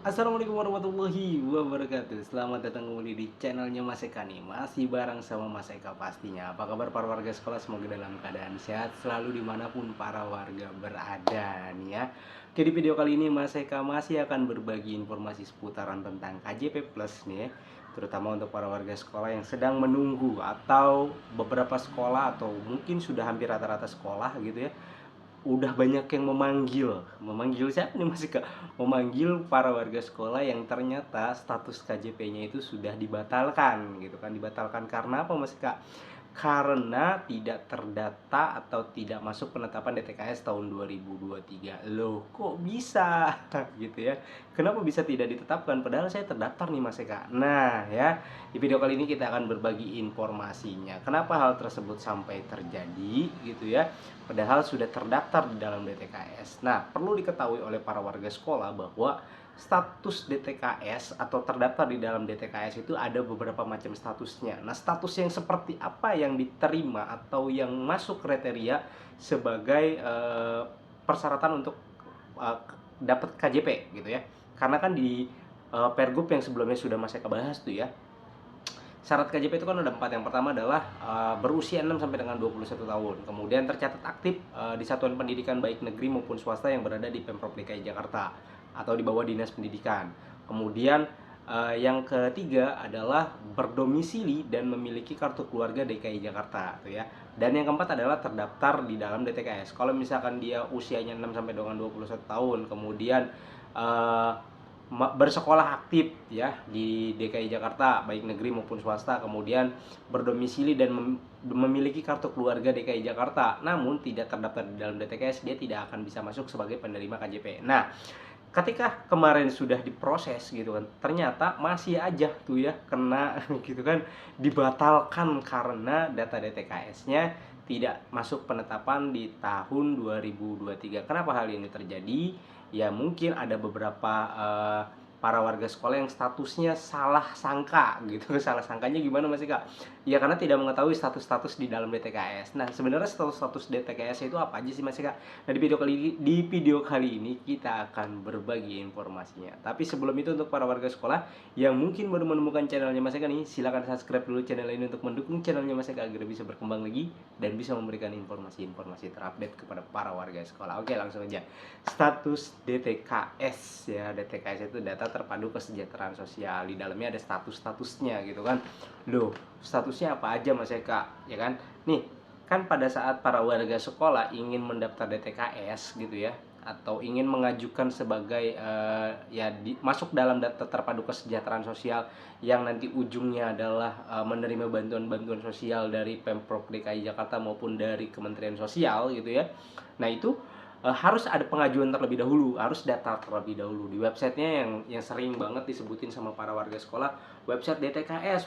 Assalamualaikum warahmatullahi wabarakatuh. Selamat datang kembali di channelnya Mas Eka nih. Masih bareng sama Mas Eka pastinya. Apa kabar para warga sekolah? Semoga dalam keadaan sehat selalu dimanapun para warga berada nih ya. Oke, di video kali ini Mas Eka masih akan berbagi informasi seputaran tentang KJP Plus nih ya. Terutama untuk para warga sekolah yang sedang menunggu atau beberapa sekolah atau mungkin sudah hampir rata-rata sekolah gitu ya, udah banyak yang memanggil siapa nih Mas Kak? Memanggil para warga sekolah yang ternyata status KJP-nya itu sudah dibatalkan gitu kan. Dibatalkan karena apa Mas Kak? Karena tidak terdata atau tidak masuk penetapan DTKS tahun 2023. Loh, kok bisa? Gitu ya. Kenapa bisa tidak ditetapkan? Padahal saya terdaftar nih Mas Eka. Nah, ya, di video kali ini kita akan berbagi informasinya. Kenapa hal tersebut sampai terjadi gitu ya? Padahal sudah terdaftar di dalam DTKS. Nah, perlu diketahui oleh para warga sekolah bahwa status DTKS atau terdaftar di dalam DTKS itu ada beberapa macam statusnya. Nah, status yang seperti apa yang diterima atau yang masuk kriteria sebagai persyaratan untuk dapat KJP gitu ya. Karena kan di Pergub yang sebelumnya sudah Mas Eka bahas tuh ya. Syarat KJP itu kan ada 4. Yang pertama adalah berusia 6 sampai dengan 21 tahun. Kemudian tercatat aktif di satuan pendidikan baik negeri maupun swasta yang berada di Pemprov DKI Jakarta atau di bawah Dinas Pendidikan. Kemudian yang ketiga adalah berdomisili dan memiliki kartu keluarga DKI Jakarta tuh ya. Dan yang keempat adalah terdaftar di dalam DTKS. Kalau misalkan dia usianya 6 sampai dengan 21 tahun, kemudian eh, bersekolah aktif ya di DKI Jakarta baik negeri maupun swasta, kemudian berdomisili dan memiliki kartu keluarga DKI Jakarta namun tidak terdaftar di dalam DTKS, dia tidak akan bisa masuk sebagai penerima KJP. Nah, ketika kemarin sudah diproses gitu kan, ternyata masih aja tuh ya kena gitu kan, dibatalkan karena data DTKS-nya tidak masuk penetapan di tahun 2023. Kenapa hal ini terjadi? Ya mungkin ada beberapa para warga sekolah yang statusnya salah sangka gitu. Salah sangkanya gimana Mas Kak? Ya karena tidak mengetahui status-status di dalam DTKS. Nah, sebenarnya status-status DTKS itu apa aja sih Mas Kak? Nah, di video kali ini kita akan berbagi informasinya. Tapi sebelum itu, untuk para warga sekolah yang mungkin baru menemukan channelnya Mas Eka nih, silahkan subscribe dulu channel ini untuk mendukung channelnya Mas Eka agar bisa berkembang lagi dan bisa memberikan informasi-informasi terupdate kepada para warga sekolah. Oke, langsung aja. Status DTKS ya. DTKS itu data terpadu kesejahteraan sosial. Di dalamnya ada status-statusnya gitu kan. Loh, statusnya apa aja Mas Eka? Ya kan? Nih, kan pada saat para warga sekolah ingin mendaftar DTKS gitu ya, atau ingin mengajukan sebagai masuk dalam data terpadu kesejahteraan sosial yang nanti ujungnya adalah menerima bantuan-bantuan sosial dari Pemprov DKI Jakarta maupun dari Kementerian Sosial gitu ya. Nah, itu harus ada pengajuan terlebih dahulu, harus data terlebih dahulu di websitenya yang sering banget disebutin sama para warga sekolah, website DTKS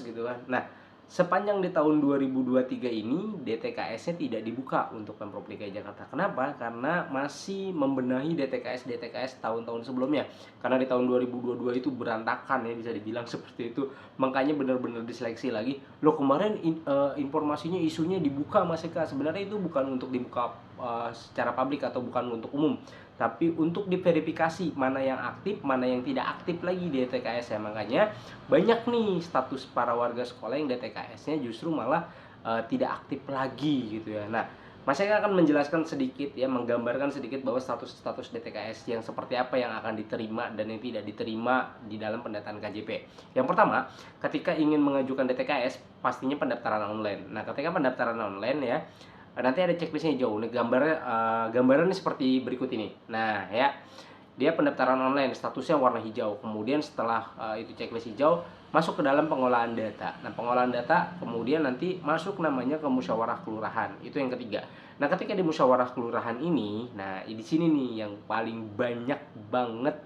gitu kan. Nah, sepanjang di tahun 2023 ini DTKS-nya tidak dibuka untuk Pemprov DKI Jakarta. Kenapa? Karena masih membenahi DTKS tahun-tahun sebelumnya. Karena di tahun 2022 itu berantakan ya, bisa dibilang seperti itu. Makanya benar-benar diseleksi lagi. Loh, kemarin informasinya, isunya dibuka Mas Eka. Sebenarnya itu bukan untuk dibuka secara publik atau bukan untuk umum, tapi untuk diverifikasi mana yang aktif, mana yang tidak aktif lagi di DTKS ya. Makanya banyak nih status para warga sekolah yang DTKS-nya justru malah tidak aktif lagi gitu ya. Nah, Mas Eka akan menjelaskan sedikit ya, menggambarkan sedikit bahwa status-status DTKS yang seperti apa yang akan diterima dan yang tidak diterima di dalam pendataan KJP. Yang pertama, ketika ingin mengajukan DTKS, pastinya pendaftaran online. Nah, ketika pendaftaran online ya, nanti ada checklistnya hijau. Nih gambarannya seperti berikut ini. Nah ya, dia pendaftaran online, statusnya warna hijau. Kemudian setelah itu checklist hijau, masuk ke dalam pengolahan data. Nah, pengolahan data kemudian nanti masuk namanya ke musyawarah kelurahan. Itu yang ketiga. Nah, ketika di musyawarah kelurahan ini, nah di sini nih yang paling banyak banget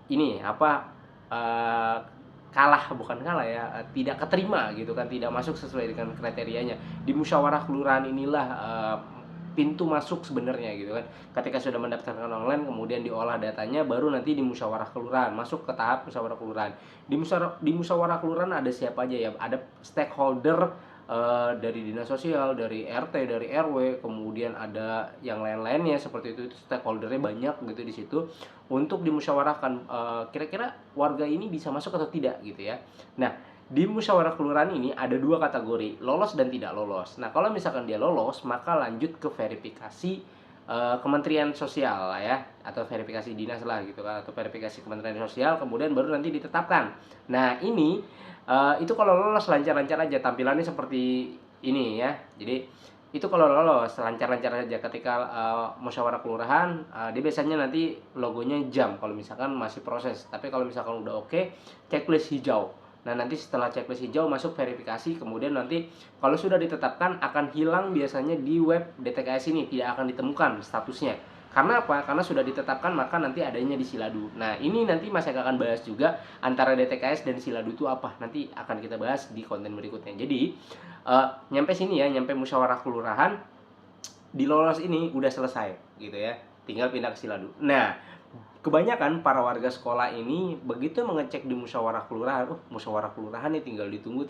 ini apa uh, bukan kalah ya, tidak keterima gitu kan, tidak masuk sesuai dengan kriterianya. Di musyawarah kelurahan inilah pintu masuk sebenarnya gitu kan. Ketika sudah mendaftarkan online, kemudian diolah datanya, baru nanti di musyawarah kelurahan, masuk ke tahap musyawarah kelurahan. Di musyawarah kelurahan ada siapa aja ya? Ada stakeholder dari dinas sosial, dari RT, dari RW, kemudian ada yang lain-lainnya seperti itu stakeholdernya banyak gitu di situ untuk dimusyawarahkan kira-kira warga ini bisa masuk atau tidak gitu ya. Nah, di musyawarah kelurahan ini ada dua kategori, lolos dan tidak lolos. Nah, kalau misalkan dia lolos, maka lanjut ke verifikasi Kementerian Sosial lah ya, atau verifikasi dinas lah gitu kan, atau verifikasi Kementerian Sosial, kemudian baru nanti ditetapkan. Nah, ini itu kalau lolos lancar-lancar aja, tampilannya seperti ini ya. Jadi itu kalau lolos lancar-lancar aja ketika musyawarah kelurahan, dia biasanya nanti logonya jam kalau misalkan masih proses. Tapi kalau misalkan udah oke, checklist hijau. Nah, nanti setelah checklist hijau masuk verifikasi, kemudian nanti kalau sudah ditetapkan akan hilang biasanya di web DTKS ini, tidak akan ditemukan statusnya. Karena apa? Karena sudah ditetapkan, maka nanti adanya di Siladu. Nah, ini nanti Mas Eka akan bahas juga antara DTKS dan Siladu itu apa. Nanti akan kita bahas di konten berikutnya. Jadi, nyampe sini ya, nyampe musyawarah kelurahan, di lolos ini udah selesai gitu ya. Tinggal pindah ke Siladu. Nah, kebanyakan para warga sekolah ini begitu mengecek di musyawarah kelurahan, musyawarah kelurahan nih tinggal ditunggu,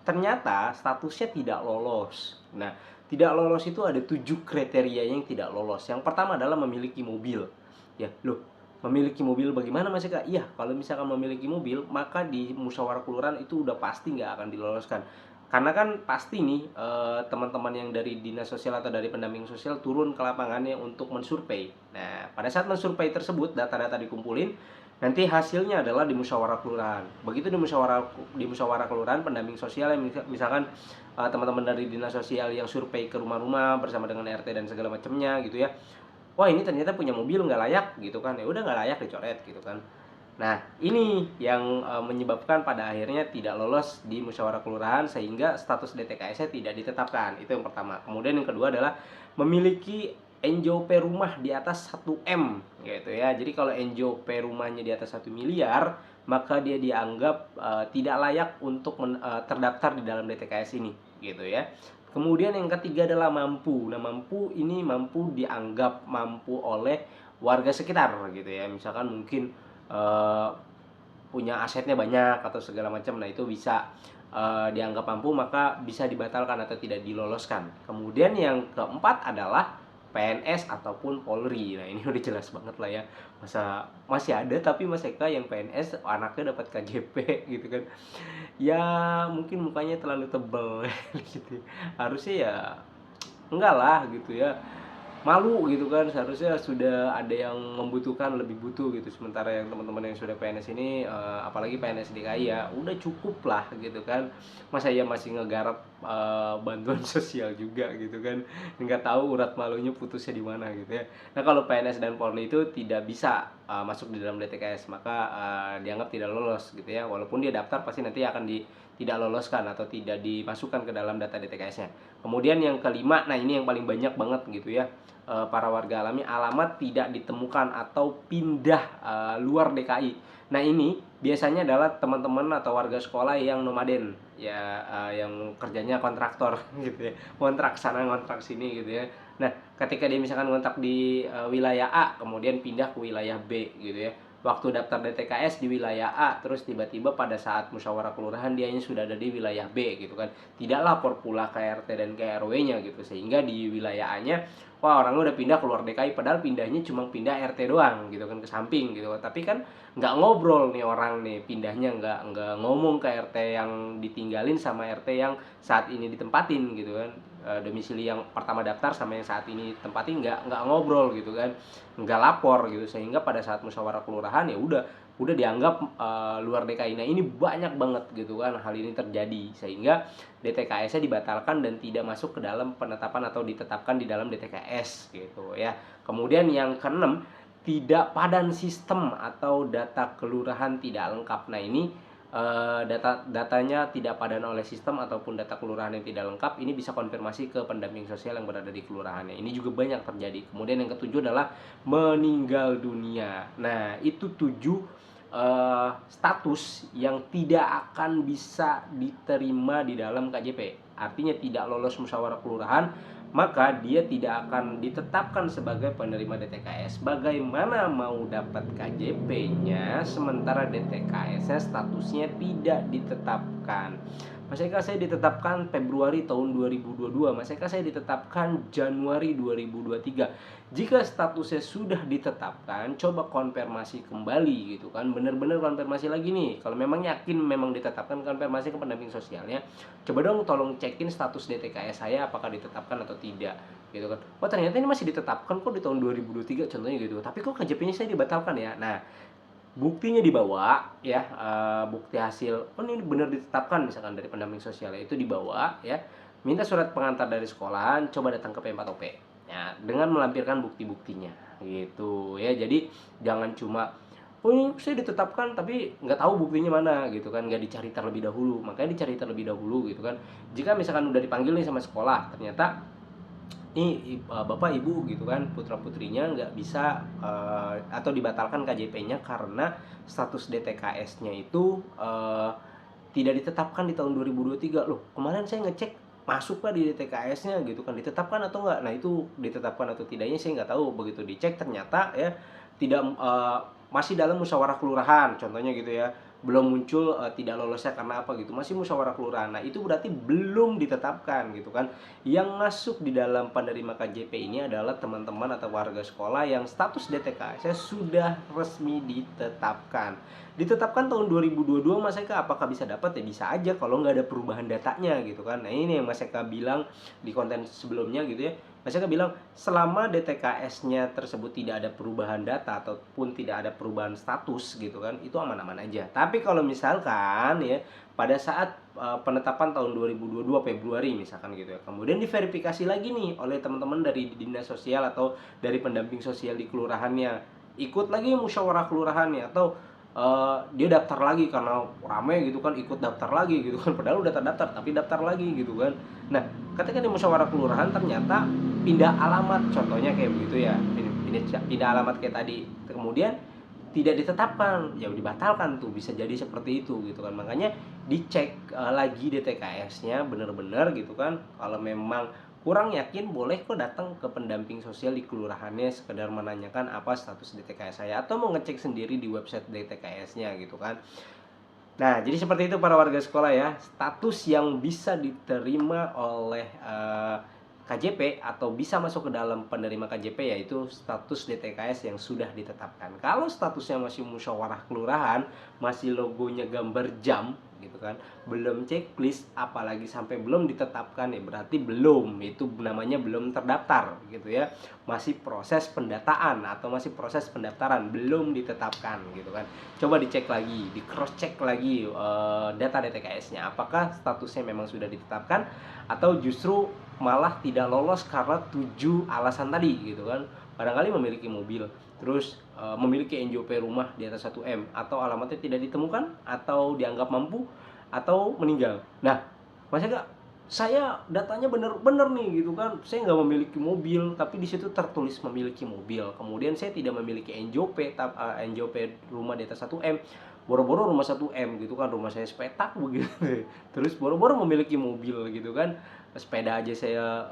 ternyata statusnya tidak lolos. Nah, tidak lolos itu ada 7 kriteria yang tidak lolos. Yang pertama adalah memiliki mobil. Ya, loh, memiliki mobil bagaimana Mas Eka? Iya, kalau misalkan memiliki mobil, maka di musyawarah kelurahan itu udah pasti nggak akan diloloskan. Karena kan pasti nih teman-teman yang dari dinas sosial atau dari pendamping sosial turun ke lapangannya untuk mensurvei. Nah, pada saat mensurvei tersebut data-data dikumpulin, nanti hasilnya adalah di musyawarah kelurahan. Begitu di musyawarah kelurahan pendamping sosial yang misalkan teman-teman dari dinas sosial yang survei ke rumah-rumah bersama dengan RT dan segala macamnya gitu ya. Wah, ini ternyata punya mobil nggak layak gitu kan. Ya udah nggak layak dicoret gitu kan. Nah, ini yang menyebabkan pada akhirnya tidak lolos di musyawarah kelurahan sehingga status DTKS-nya tidak ditetapkan. Itu yang pertama. Kemudian yang kedua adalah memiliki NJOP rumah di atas 1M gitu ya. Jadi kalau NJOP rumahnya di atas 1 miliar, maka dia dianggap tidak layak untuk terdaftar di dalam DTKS ini gitu ya. Kemudian yang ketiga adalah mampu. Nah, mampu dianggap mampu oleh warga sekitar gitu ya. Misalkan mungkin uh, punya asetnya banyak atau segala macam, nah itu bisa dianggap mampu, maka bisa dibatalkan atau tidak diloloskan. Kemudian yang keempat adalah PNS ataupun Polri. Nah, ini udah jelas banget lah ya, masa masih ada tapi Mas Eka yang PNS anaknya dapat KJP gitu kan. Ya mungkin mukanya terlalu tebel gitu, harusnya ya enggak lah gitu ya, malu gitu kan, seharusnya sudah ada yang membutuhkan, lebih butuh gitu, sementara yang teman-teman yang sudah PNS ini apalagi PNS DKI ya udah cukup lah gitu kan, masa ya masih ngegarap bantuan sosial juga gitu kan, nggak tahu urat malunya putusnya di mana gitu ya. Nah, kalau PNS dan Polri itu tidak bisa masuk di dalam DTKS, maka dianggap tidak lolos gitu ya, walaupun dia daftar pasti nanti akan tidak loloskan atau tidak dimasukkan ke dalam data DTKS-nya. Kemudian yang kelima, nah ini yang paling banyak banget gitu ya, para warga alami alamat tidak ditemukan atau pindah luar DKI. Nah, ini biasanya adalah teman-teman atau warga sekolah yang nomaden ya, yang kerjanya kontraktor gitu ya, kontrak sana kontrak sini gitu ya. Nah, ketika dia misalkan kontrak di wilayah A kemudian pindah ke wilayah B gitu ya, waktu daftar DTKS di wilayah A, terus tiba-tiba pada saat musyawarah kelurahan dianya sudah ada di wilayah B gitu kan, tidak lapor pula ke RT dan ke RW-nya gitu, sehingga di wilayah A-nya wah orangnya udah pindah keluar DKI, padahal pindahnya cuma pindah RT doang gitu kan, ke samping gitu, tapi kan nggak ngobrol nih orang nih, pindahnya nggak ngomong ke RT yang ditinggalin sama RT yang saat ini ditempatin gitu kan, domisili yang pertama daftar sama yang saat ini tempatin nggak ngobrol gitu kan, nggak lapor gitu, sehingga pada saat musyawarah kelurahan ya udah dianggap luar DKI. Nah, ini banyak banget gitu kan hal ini terjadi, sehingga DTKS-nya dibatalkan dan tidak masuk ke dalam penetapan atau ditetapkan di dalam DTKS gitu ya. Kemudian yang keenam, tidak padan sistem atau data kelurahan tidak lengkap. Nah, ini datanya tidak padan oleh sistem ataupun data kelurahan yang tidak lengkap, ini bisa konfirmasi ke pendamping sosial yang berada di kelurahannya. Ini juga banyak terjadi. Kemudian yang ketujuh adalah meninggal dunia. Nah, itu 7 status yang tidak akan bisa diterima di dalam KJP. Artinya tidak lolos musyawarah kelurahan, maka dia tidak akan ditetapkan sebagai penerima DTKS. Bagaimana mau dapat KJP-nya sementara DTKS-nya statusnya tidak ditetapkan? Mas Eka saya ditetapkan Februari tahun 2022, Mas Eka saya ditetapkan Januari 2023. Jika statusnya sudah ditetapkan, coba konfirmasi kembali gitu kan, bener-bener konfirmasi lagi nih. Kalau memang yakin memang ditetapkan, konfirmasi ke pendamping sosialnya. Coba dong tolong cekin status DTKS saya apakah ditetapkan atau tidak gitu kan. Oh ternyata ini masih ditetapkan kok di tahun 2023 contohnya gitu. Tapi kok KJP-nya saya dibatalkan ya. Nah, buktinya dibawa ya, bukti hasil oh ini benar ditetapkan misalkan dari pendamping sosial itu dibawa ya, minta surat pengantar dari sekolahan, coba datang ke P4OP ya dengan melampirkan bukti-buktinya gitu ya. Jadi jangan cuma oh ini saya ditetapkan tapi nggak tahu buktinya mana gitu kan, nggak dicari terlebih dahulu. Makanya dicari terlebih dahulu gitu kan. Jika misalkan udah dipanggil nih sama sekolah, ternyata ini bapak ibu gitu kan, putra putrinya nggak bisa atau dibatalkan KJP-nya karena status DTKS-nya itu tidak ditetapkan di tahun 2023. Loh kemarin saya ngecek masuk pak di DTKS-nya gitu kan, ditetapkan atau enggak. Nah itu ditetapkan atau tidaknya saya nggak tahu. Begitu dicek ternyata ya tidak, masih dalam musyawarah kelurahan contohnya gitu ya, belum muncul tidak lolosnya karena apa gitu, masih musyawarah kelurahan. Nah itu berarti belum ditetapkan gitu kan. Yang masuk di dalam penerima KJP ini adalah teman-teman atau warga sekolah yang status DTKS sudah resmi ditetapkan. Ditetapkan tahun 2022, Mas Eka apakah bisa dapat? Ya bisa aja kalau nggak ada perubahan datanya gitu kan. Nah ini yang Mas Eka bilang di konten sebelumnya gitu ya. Mas Eka bilang selama DTKS-nya tersebut tidak ada perubahan data ataupun tidak ada perubahan status gitu kan, itu aman-aman aja. Tapi kalau misalkan ya pada saat penetapan tahun 2022 Februari misalkan gitu ya, kemudian diverifikasi lagi nih oleh teman-teman dari dinas sosial atau dari pendamping sosial di kelurahannya, ikut lagi musyawarah kelurahannya, atau dia daftar lagi karena rame gitu kan, ikut daftar lagi gitu kan, padahal udah terdaftar tapi daftar lagi gitu kan. Nah ketika di musyawarah kelurahan ternyata pindah alamat contohnya kayak begitu ya, pindah alamat kayak tadi, kemudian tidak ditetapkan ya dibatalkan tuh, bisa jadi seperti itu gitu kan. Makanya dicek lagi DTKS-nya bener-bener gitu kan. Kalau memang kurang yakin boleh kok datang ke pendamping sosial di kelurahannya sekedar menanyakan apa status DTKS saya, atau mau ngecek sendiri di website DTKS-nya gitu kan. Nah, jadi seperti itu para warga sekolah ya, status yang bisa diterima oleh KJP atau bisa masuk ke dalam penerima KJP yaitu status DTKS yang sudah ditetapkan. Kalau statusnya masih musyawarah kelurahan, masih logonya gambar jam gitu kan, belum checklist, apalagi sampai belum ditetapkan ya berarti belum, itu namanya belum terdaftar gitu ya. Masih proses pendataan atau masih proses pendaftaran, belum ditetapkan gitu kan. Coba dicek lagi, di cross check lagi data DTKS-nya apakah statusnya memang sudah ditetapkan atau justru malah tidak lolos karena 7 alasan tadi gitu kan. Barangkali memiliki mobil, terus memiliki NJP rumah di atas 1M, atau alamatnya tidak ditemukan, atau dianggap mampu, atau meninggal. Nah, maksudnya saya datanya bener-bener nih gitu kan, saya nggak memiliki mobil tapi di situ tertulis memiliki mobil, kemudian saya tidak memiliki NJP, NJP rumah di atas 1M, boro-boro rumah 1M gitu kan, rumah saya sepetak begitu terus boro-boro memiliki mobil gitu kan, sepeda aja saya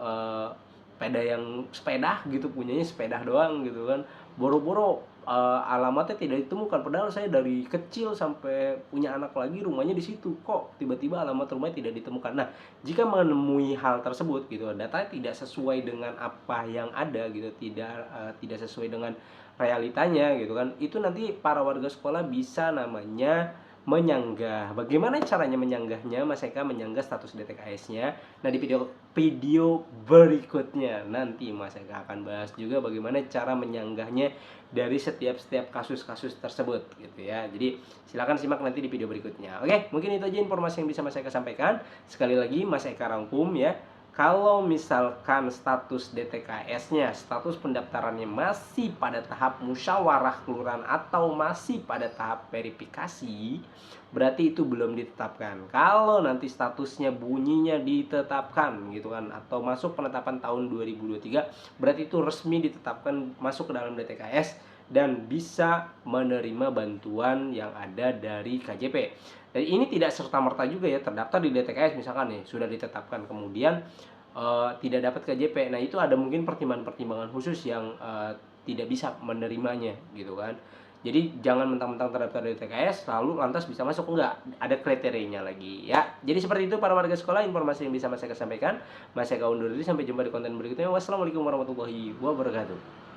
sepeda yang sepeda gitu, punyanya sepeda doang gitu kan, boro-boro alamatnya tidak ditemukan, padahal saya dari kecil sampai punya anak lagi rumahnya di situ, kok tiba-tiba alamat rumahnya tidak ditemukan. Nah jika menemui hal tersebut gitu, datanya tidak sesuai dengan apa yang ada gitu, tidak sesuai dengan realitanya gitu kan, itu nanti para warga sekolah bisa namanya menyanggah. Bagaimana caranya menyanggahnya? Mas Eka menyanggah status DTKS-nya. Nah, di video berikutnya nanti Mas Eka akan bahas juga bagaimana cara menyanggahnya dari setiap kasus-kasus tersebut gitu ya. Jadi silakan simak nanti di video berikutnya. Oke, mungkin itu aja informasi yang bisa Mas Eka sampaikan. Sekali lagi Mas Eka rangkum ya. Kalau misalkan status DTKS-nya, status pendaftarannya masih pada tahap musyawarah kelurahan atau masih pada tahap verifikasi, berarti itu belum ditetapkan. Kalau nanti statusnya bunyinya ditetapkan gitu kan, atau masuk penetapan tahun 2023, berarti itu resmi ditetapkan masuk ke dalam DTKS dan bisa menerima bantuan yang ada dari KJP. Dan ini tidak serta-merta juga ya, terdaftar di DTKS misalkan nih, sudah ditetapkan kemudian tidak dapat KJP. Nah itu ada mungkin pertimbangan-pertimbangan khusus yang tidak bisa menerimanya gitu kan. Jadi jangan mentang-mentang terdaftar di TKS lalu lantas bisa masuk, enggak, ada kriterianya lagi ya. Jadi seperti itu para warga sekolah, informasi yang bisa Mas Eka sampaikan. Mas Eka undur diri, sampai jumpa di konten berikutnya. Wassalamualaikum warahmatullahi wabarakatuh.